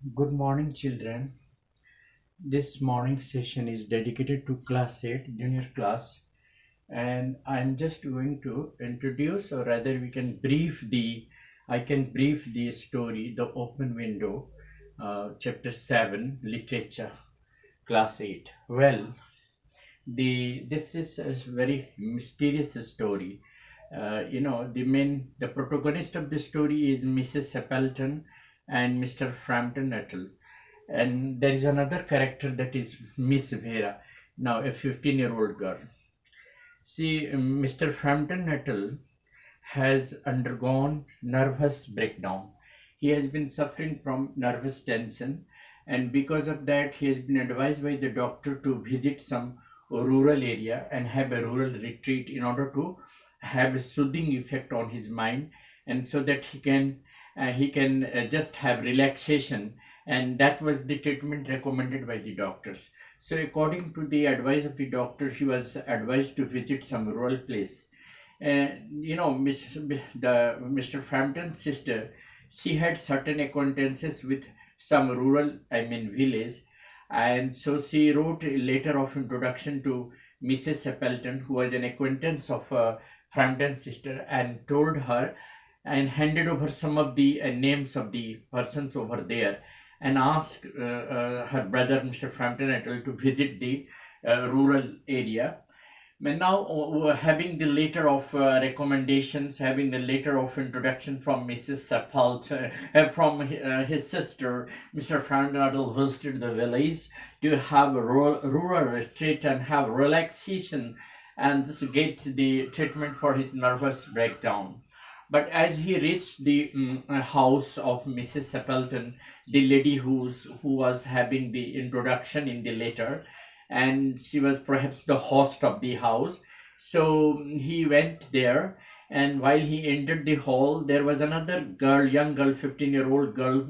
Good morning, children. This morning session is dedicated to class 8, junior class, and I'm just going to introduce, or rather, I can brief the story, The Open Window, chapter 7, Literature, class 8. Well, this is a very mysterious story. The protagonist of the story is Mrs. Appleton and Mr. Frampton Nettle, and there is another character that is Miss Vera, now a 15-year-old girl. See, Mr. Frampton Nettle has undergone nervous breakdown. He has been suffering from nervous tension, and because of that, he has been advised by the doctor to visit some rural area and have a rural retreat in order to have a soothing effect on his mind, and so that he can just have relaxation. And that was the treatment recommended by the doctors. So, according to the advice of the doctor, he was advised to visit some rural place. Mr. Frampton's sister, she had certain acquaintances with some rural, village, and so she wrote a letter of introduction to Mrs. Appleton, who was an acquaintance of Frampton's sister, and told her and handed over some of the names of the persons over there, and asked her brother, Mr. Frampton Ettle, to visit the rural area. And now, having the letter of recommendations, having the letter of introduction from Mrs. Sapalt, from his sister, Mr. Frampton visited the village to have a rural retreat and have relaxation, and this get the treatment for his nervous breakdown. But as he reached the house of Mrs. Appleton, the lady who was having the introduction in the letter, and she was perhaps the host of the house. So he went there, and while he entered the hall, there was another girl, young girl, 15-year-old girl,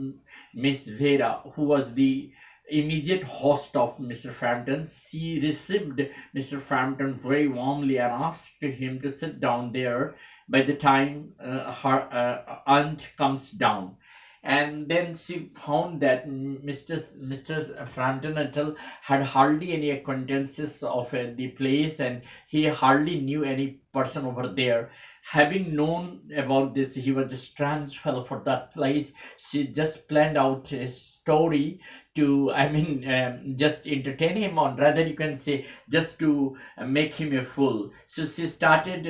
Miss Vera, who was the immediate host of Mr. Frampton. She received Mr. Frampton very warmly and asked him to sit down there by the time her aunt comes down. And then she found that Mr. Frampton Ettle had hardly any acquaintances of the place, and he hardly knew any person over there. Having known about this, he was a strange fellow for that place. She just planned out a story to, just entertain him, or rather, you can say, just to make him a fool. So she started,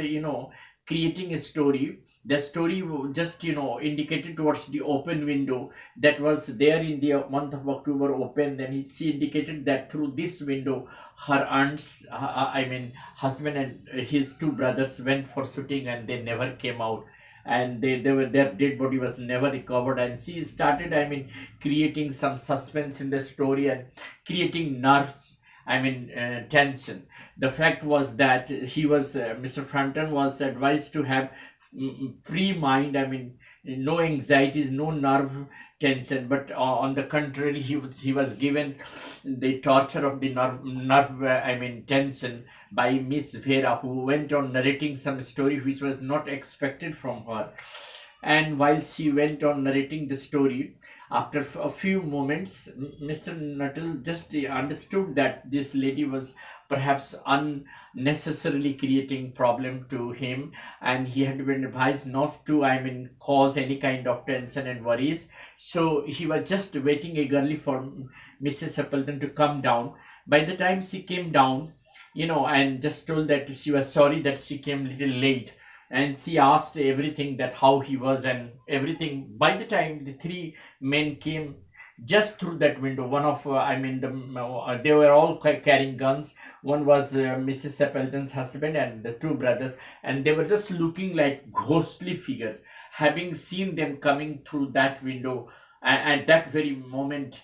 creating a story. The story just indicated towards the open window that was there in the month of October open. Then she indicated that through this window her aunt's husband and his two brothers went for shooting, and they never came out, and they were, their dead body was never recovered. And she started, creating some suspense in the story and creating nerves, tension. The fact was that Mr. Frampton was advised to have free mind, no anxieties, no nerve tension, but on the contrary, he was given the torture of the tension by Miss Vera, who went on narrating some story which was not expected from her. And while she went on narrating the story, after a few moments, Mr. Nuttall just understood that this lady was perhaps unnecessarily creating problem to him, and he had been advised not to, cause any kind of tension and worries. So he was just waiting eagerly for Mrs. Appleton to come down. By the time she came down, and just told that she was sorry that she came a little late, and she asked everything, that how he was and everything. By the time the three men came just through that window, one of they were all carrying guns. One was Mrs. Appleton's husband and the two brothers, and they were just looking like ghostly figures. Having seen them coming through that window, at that very moment,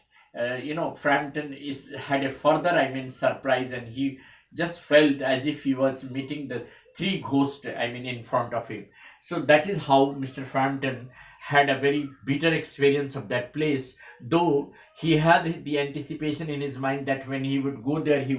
Frampton is had a further, surprise, and he just felt as if he was meeting the three ghosts, in front of him. So that is how Mr. Frampton had a very bitter experience of that place, though he had the anticipation in his mind that when he would go there, he